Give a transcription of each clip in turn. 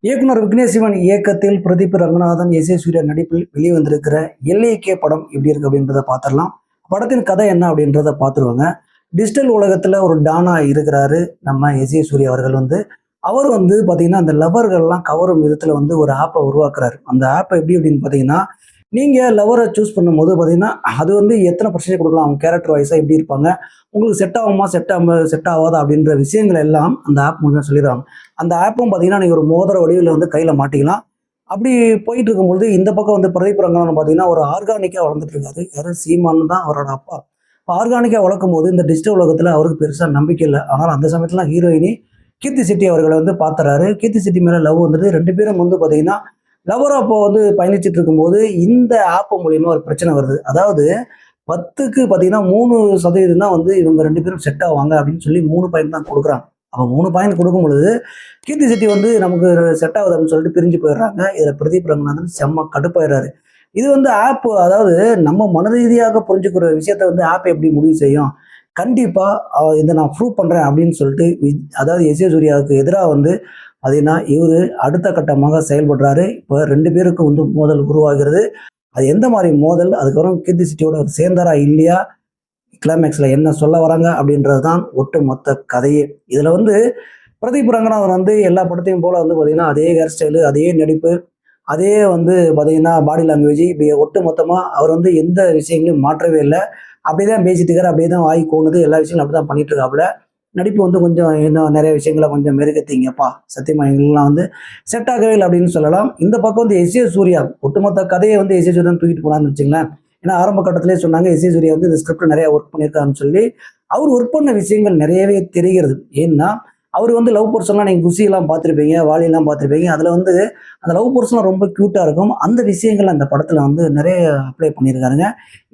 இயக்குனர் விக்னேஷ் சிவன் இயக்கத்தில் பிரதீப் ரங்கநாதன், எஸ். ஏ. சூர்யா நடிப்பில் வெளிவந்திருக்கிற எல்ஏகே படம் எப்படி இருக்கு அப்படின்றத பார்த்துடலாம். படத்தின் கதை என்ன அப்படின்றத பார்த்துருவாங்க. டிஜிட்டல் உலகத்துல ஒரு டானா இருக்கிறாரு நம்ம எஸ். ஏ. சூர்யா அவர்கள் அவர் பார்த்தீங்கன்னா அந்த லவர்கள்லாம் கவரும் விதத்துல ஒரு ஆப்பை உருவாக்குறாரு. அந்த ஆப்பை எப்படி அப்படின்னு பார்த்தீங்கன்னா, நீங்க லவரை சூஸ் பண்ணும்போது பார்த்தீங்கன்னா அது எத்தனை பர்சன்டேஜ் கொடுக்கலாம், அவங்க கேரக்டர் வைஸா எப்படி இருப்பாங்க, உங்களுக்கு செட் ஆகுமா செட் ஆகாதா அப்படின்ற விஷயங்கள் எல்லாம் அந்த ஆப் மூலமா சொல்லிடுவாங்க. அந்த ஆப்பும் பார்த்தீங்கன்னா நீங்க ஒரு மோதிர வடிவில் கையில மாட்டிக்கலாம். அப்படி போயிட்டு இருக்கும்பொழுது இந்த பக்கம் பிரதீப் ரங்கநாதன் பார்த்தீங்கன்னா ஒரு ஆர்கானிக்கா வளர்ந்துட்டு இருக்காரு. யாரும் சீமான் தான் அவரோட அப்பா. இப்போ ஆர்கானிக்கா வளர்க்கும் போது இந்த டிஜிட்டல் உலகத்துல அவருக்கு பெருசா நம்பிக்கை இல்லை. ஆனால் அந்த சமயத்துல ஹீரோயினி கீர்த்தி செட்டி அவர்களை பார்த்துறாரு. கீர்த்தி செட்டி மேல லவ் ரெண்டு பேரும் பார்த்தீங்கன்னா லவர் அப்போ பயணிச்சுட்டு இருக்கும்போது இந்த ஆப் மூலியமா ஒரு பிரச்சனை வருது. அதாவது 10க்கு பார்த்தீங்கன்னா 3% தான் இவங்க ரெண்டு பேரும் செட் ஆவாங்க அப்படின்னு சொல்லி 3 பாயிண்ட் தான் கொடுக்குறாங்க. அப்போ 3 பாயிண்ட் கொடுக்கும் பொழுது கீர்த்தி செட்டி நமக்கு செட் ஆகுது அப்படின்னு சொல்லிட்டு பிரிஞ்சு போயிடுறாங்க. இதில் பிரதீப் ரங்கநாதன் செம்ம கடுப்பாயிடுறாரு. இது ஆப், அதாவது நம்ம மன ரீதியாக புரிஞ்சுக்கிற விஷயத்த ஆப் எப்படி முடிவு செய்யும், கண்டிப்பா இதை நான் ப்ரூவ் பண்றேன் அப்படின்னு சொல்லிட்டு அதாவது எஸ். ஏ. சூர்யாவுக்கு எதிராக பார்த்தீங்கன்னா இவரு அடுத்த கட்டமாக செயல்படுறாரு. இப்போ ரெண்டு பேருக்கு மோதல் உருவாகிறது. அது எந்த மாதிரி மோதல், அதுக்கப்புறம் கீர்த்தி சிட்டியோட அவர் சேர்ந்தாரா இல்லையா, கிளைமேக்ஸ்ல என்ன சொல்ல வராங்க அப்படின்றது தான் ஒட்டு மொத்த கதையே. இதுல பிரதீப் ரங்கநாதன் எல்லா படத்தையும் போல பார்த்தீங்கன்னா அதே ஹேர் ஸ்டைலு, அதே நடிப்பு, அதே பார்த்தீங்கன்னா பாடி லாங்குவேஜ், இப்படி ஒட்டு மொத்தமா அவர் எந்த விஷயங்களையும் மாற்றவே இல்லை. அப்படியேதான் பேசிட்டு இருக்காரு, அப்படியே தான் வாய் கோணுது, எல்லா விஷயங்களும் அப்படிதான் பண்ணிட்டு இருக்காப்புல. நடிப்பு கொஞ்சம் இன்னும் நிறைய விஷயங்களை கொஞ்சம் மெருகத்தீங்கப்பா, சத்தியமா எங்களுக்குலாம் செட் ஆகவே இல்லை அப்படின்னு சொல்லலாம். இந்த பக்கம் எஸ். ஏ. சூர்யா ஒட்டுமொத்த கதையை எஸ். ஏ. சூர்யா தூக்கிட்டு போனான்னு வச்சுங்களேன். ஏன்னா ஆரம்ப கட்டத்திலே சொன்னாங்க எஸ். ஏ. சூர்யா இந்த ஸ்கிரிப்ட் நிறைய ஒர்க் பண்ணியிருக்காருன்னு சொல்லி. அவர் ஒர்க் பண்ண விஷயங்கள் நிறையவே தெரிகிறது. ஏன்னா அவர் லவ் பர்சன்லாம் நீங்கள் குசியெல்லாம் பார்த்துருப்பீங்க, வாலியெல்லாம் பார்த்துருப்பீங்க. அதில் அந்த லவ் பர்சன்லாம் ரொம்ப க்யூட்டாக இருக்கும். அந்த விஷயங்கள் அந்த படத்தில் நிறைய அப்ளை பண்ணியிருக்காருங்க.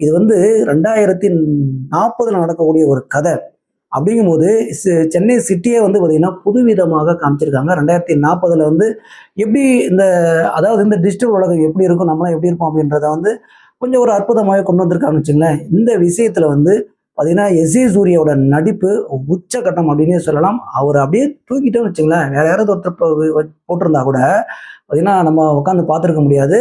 இது 2040 நடக்கக்கூடிய ஒரு கதை. அப்படிங்கும்போது சென்னை சிட்டியே பார்த்தீங்கன்னா புதுவிதமாக காமிச்சிருக்காங்க. 2040 எப்படி அதாவது இந்த டிஜிட்டல் உலகம் எப்படி இருக்கும், நம்மளாம் எப்படி இருப்போம் அப்படின்றத கொஞ்சம் ஒரு அற்புதமாகவே கொண்டு வந்திருக்காங்கன்னு வச்சுங்களேன். இந்த விஷயத்துல பார்த்தீங்கன்னா எஸ். ஏ. சூர்யாவோட நடிப்பு உச்சகட்டம் அப்படின்னே சொல்லலாம். அவர் அப்படியே தூக்கிட்டோன்னு வச்சுங்களேன். வேற யாராவது ஒருத்தர் போட்டிருந்தா கூட பார்த்தீங்கன்னா நம்ம உட்காந்து பார்த்துருக்க முடியாது.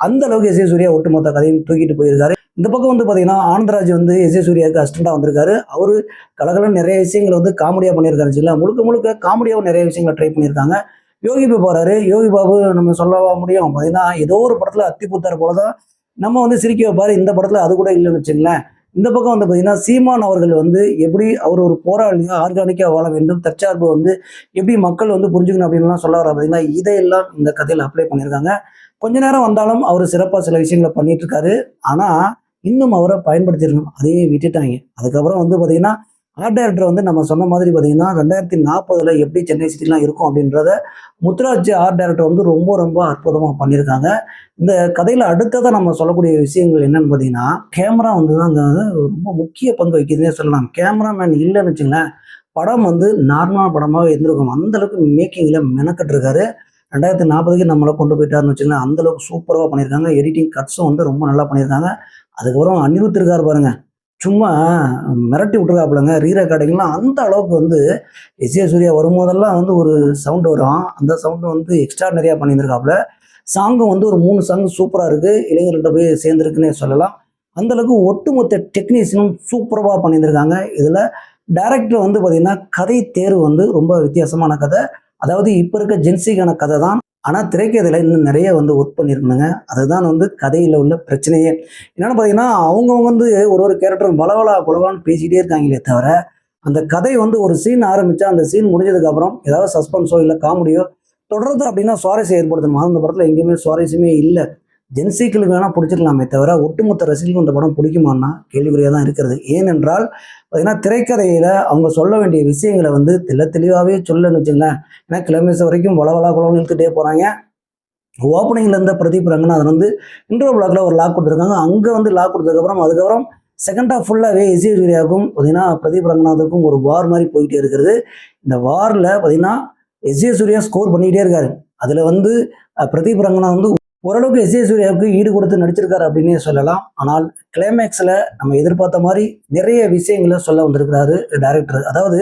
அந்த அளவுக்கு எஸ். ஏ. சூர்யா ஒட்டுமொத்த கதையும் தூக்கிட்டு போயிருக்காரு. இந்த பக்கம் பார்த்தீங்கன்னா ஆனந்தராஜ் எஸ். ஏ. சூர்யாவுக்கு அசிஸ்டண்டா வந்திருக்காரு. அவரு கலகலன்னு நிறைய விஷயங்கள் காமெடியா பண்ணியிருக்காரு வச்சுங்களேன். முழுக்க முழுக்க காமெடியாவும் நிறைய விஷயங்களை ட்ரை பண்ணியிருக்காங்க. யோகி பாபு போறாரு. யோகி பாபு நம்ம சொல்லவா முடியும், பார்த்தீங்கன்னா ஏதோ ஒரு படத்துல அத்திப்பூத்தார் போலதான் நம்ம சிரிக்க வைப்பாரு. இந்த படத்துல அது கூட இல்லைன்னு வச்சுங்களேன். இந்த பக்கம் பார்த்தீங்கன்னா சீமான் அவர்கள் எப்படி அவர் ஒரு போராளியா ஆர்கானிக்கா வாழ வேண்டும், தற்சார்பு எப்படி மக்கள் புரிஞ்சுக்கணும் அப்படின்லாம் சொல்ல வர பார்த்தீங்கன்னா இதையெல்லாம் இந்த கதையில அப்ளை பண்ணியிருக்காங்க. கொஞ்ச நேரம் வந்தாலும் அவர் சிறப்பா சில விஷயங்களை பண்ணிட்டு இருக்காரு. ஆனா இன்னும் அவரை பயன்படுத்திருக்கணும், அதையே விட்டுட்டாங்க. அதுக்கப்புறம் பார்த்தீங்கன்னா ஆர்ட் டைரக்டர் நம்ம சொன்ன மாதிரி பார்த்தீங்கன்னா 2040 எப்படி சென்னை சிட்டிலாம் இருக்கும் அப்படின்றத முத்துராஜ் ஆர்ட் டைரக்டர் ரொம்ப ரொம்ப அற்புதமாக பண்ணியிருக்காங்க. இந்த கதையில அடுத்ததான் நம்ம சொல்லக்கூடிய விஷயங்கள் என்னன்னு பார்த்தீங்கன்னா, கேமரா தான் ரொம்ப முக்கிய பங்கு வகிக்குதுன்னே சொல்லலாம். கேமராமேன் இல்லைன்னு வச்சுங்களேன், படம் நார்மலான படமாக இருந்திருக்கும். அந்த அளவுக்கு மேக்கிங்ல மெனக்கட்டு இருக்காரு. 2040க்கு நம்மளை கொண்டு போயிட்டாருன்னு வச்சுங்களேன். அந்த அளவுக்கு சூப்பராக பண்ணியிருக்காங்க. எடிட்டிங் கட்ஸும் ரொம்ப நல்லா பண்ணியிருக்காங்க. அதுக்கப்புறம் அனிருத் இருக்காரு பாருங்க, சும்மா மிரட்டி விட்டுருக்காப்புலங்க. ரீ ரெக்கார்டிங்லாம் அந்த அளவுக்கு எஸ். ஏ. சூர்யா வரும்போதெல்லாம் ஒரு சவுண்ட் வரும். அந்த சவுண்டு எக்ஸ்ட்ராடனரியா பண்ணியிருக்காப்புல. சாங்கும் ஒரு 3 சாங் சூப்பரா இருக்கு. இளைஞர்கள்ட்ட போய் சேர்ந்துருக்குன்னே சொல்லலாம். அந்த அளவுக்கு ஒட்டுமொத்த டெக்னீஷியனும் சூப்பராக பண்ணியிருக்காங்க. இதுல டைரக்டர் பார்த்தீங்கன்னா கதை தேர்வு ரொம்ப வித்தியாசமான கதை. அதாவது இப்ப இருக்க ஜென்சிக்கான கதை தான். ஆனா திரைக்கதையில இன்னும் நிறைய ஒர்க் பண்ணியிருக்கணுங்க. அதுதான் கதையில உள்ள பிரச்சனையே. என்னன்னு பார்த்தீங்கன்னா அவங்கவுங்க ஒரு கேரக்டர் பலவலா குலவான்னு பேசிக்கிட்டே இருக்காங்களே தவிர, அந்த கதை ஒரு சீன் ஆரம்பிச்சா அந்த சீன் முடிஞ்சதுக்கு அப்புறம் ஏதாவது சஸ்பென்ஸோ இல்லை காமெடியோ தொடர்ந்து அப்படின்னா சுவாரஸ்யம் ஏற்படுத்தணும். அந்த படத்துல எங்கேயுமே சுவாரஸ்யமே இல்லை. ஜென்சிக்களுக்கு வேணா பிடிச்சிருக்கலாமே தவிர ஒட்டுமொத்த ரசிகர்களுக்கு இந்த படம் பிடிக்குமான்னா கேள்விக்குறியா தான் இருக்கிறது. ஏனென்றால் பார்த்தீங்கன்னா திரைக்கதையில அவங்க சொல்ல வேண்டிய விஷயங்களை தெளிவாகவே சொல்லணும்னு வச்சுங்களேன். ஏன்னா கிளைமேக்ஸ் வரைக்கும் வளவலா குளம் இழுத்துட்டே போறாங்க. ஓப்பனிங்ல இருந்த பிரதீப் ரங்கநாதன் இன்ட்ரோ பிளாக்ல ஒரு லாக் கொடுத்துருக்காங்க. அங்கே லாக் கொடுத்ததுக்கப்புறம் அதுக்கப்புறம் செகண்ட் ஹாஃப் ஃபுல்லாகவே எஸ். ஏ. சூர்யாவுக்கும் பார்த்தீங்கன்னா பிரதீப் ரங்கநாதனுக்கும் ஒரு வார் மாதிரி போயிட்டே இருக்கிறது. இந்த வாரில் பார்த்தீங்கன்னா எஸ். ஏ. சூர்யா ஸ்கோர் பண்ணிக்கிட்டே இருக்காரு. அதில் பிரதீப் ரங்கநாதன் ஓரளவுக்கு எஸ். ஏ. சூர்யாவுக்கு ஈடு கொடுத்து நடிச்சிருக்காரு அப்படின்னே சொல்லலாம். ஆனால் கிளைமேக்ஸ்ல நம்ம எதிர்பார்த்த மாதிரி நிறைய விஷயங்களை சொல்ல வந்திருக்கிறாரு டைரக்டர். அதாவது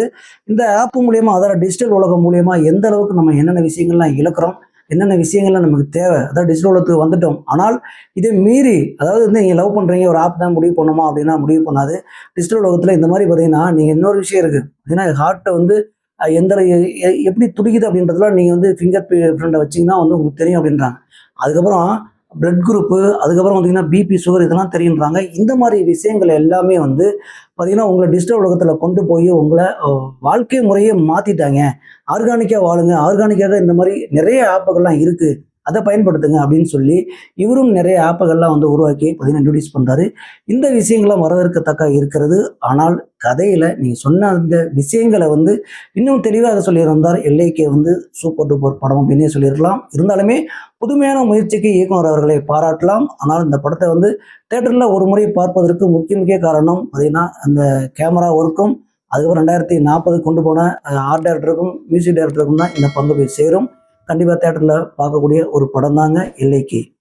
இந்த ஆப் மூலியமா, அதாவது டிஜிட்டல் உலகம் மூலியமா எந்த அளவுக்கு நம்ம என்னென்ன விஷயங்கள்லாம் இழக்கிறோம், என்னென்ன விஷயங்கள்லாம் நமக்கு தேவை, அதாவது டிஜிட்டல் உலகத்துக்கு வந்துட்டோம். ஆனால் இதை மீறி, அதாவது வந்து நீங்கள் லவ் பண்ணுறீங்க, ஒரு ஆப் தான் முடிவு பண்ணுமா அப்படின்னா முடிவு பண்ணாது. டிஜிட்டல் உலகத்தில் இந்த மாதிரி பார்த்தீங்கன்னா, நீங்கள் இன்னொரு விஷயம் இருக்குது பார்த்தீங்கன்னா, ஹார்ட்டை வந்து எந்த எப்படி துடிக்குது அப்படின்றதுலாம் நீங்கள் வந்து ஃபிங்கர் பிரிண்டை வச்சிங்கன்னா வந்து உங்களுக்கு தெரியும் அப்படின்றாங்க. அதுக்கப்புறம் பிளட் குரூப்பு, அதுக்கப்புறம் பார்த்தீங்கன்னா பிபி, சுகர் இதெல்லாம் தெரியுன்றாங்க. இந்த மாதிரி விஷயங்கள் எல்லாமே வந்து பார்த்தீங்கன்னா, உங்கள டிஜிட்டல் உலகத்தில கொண்டு போய் உங்கள வாழ்க்கை முறையே மாத்திட்டாங்க. ஆர்கானிக்கா வாழுங்க. ஆர்கானிக்காக இந்த மாரி நெறைய ஆப்புகள்லாம் இருக்கு. அத பயன்படுத்துங்க அப்படின்னு சொல்லி, இவரும் நெறைய ஆப்புகள்லாம் வந்து உருவாக்கி பார்த்தீங்கன்னா இன்ட்ரோடியூஸ் பண்றாரு. இந்த விஷயங்கள்லாம் வரவேற்கத்தக்க இருக்கிறது. ஆனால் கதையில நீங்க சொன்ன அந்த விஷயங்கள வந்து இன்னும் தெளிவாக சொல்லியிருந்தார். எல்லைக்கே வந்து சூப்பர் டூப்பர் படம் அப்படின்னே சொல்லியிருக்கலாம். இருந்தாலுமே புதுமையான முயற்சிக்கு இயக்குனர் அவர்களை பாராட்டலாம். ஆனால் இந்த படத்த வந்து தியேட்டர்ல ஒரு முறை பார்ப்பதற்கு முக்கிய காரணம் பார்த்தீங்கன்னா, அந்த கேமரா ஒர்க்கும், அதுக்கப்புறம் 2040 கொண்டு போன ஆர்ட் டைரக்டருக்கும், மியூசிக் டைரக்டருக்கும் தான் இந்த பங்கு போய் சேரும். கண்டிப்பா தியேட்டர்ல பார்க்கக்கூடிய ஒரு படம் தாங்க எல்லைக்கு.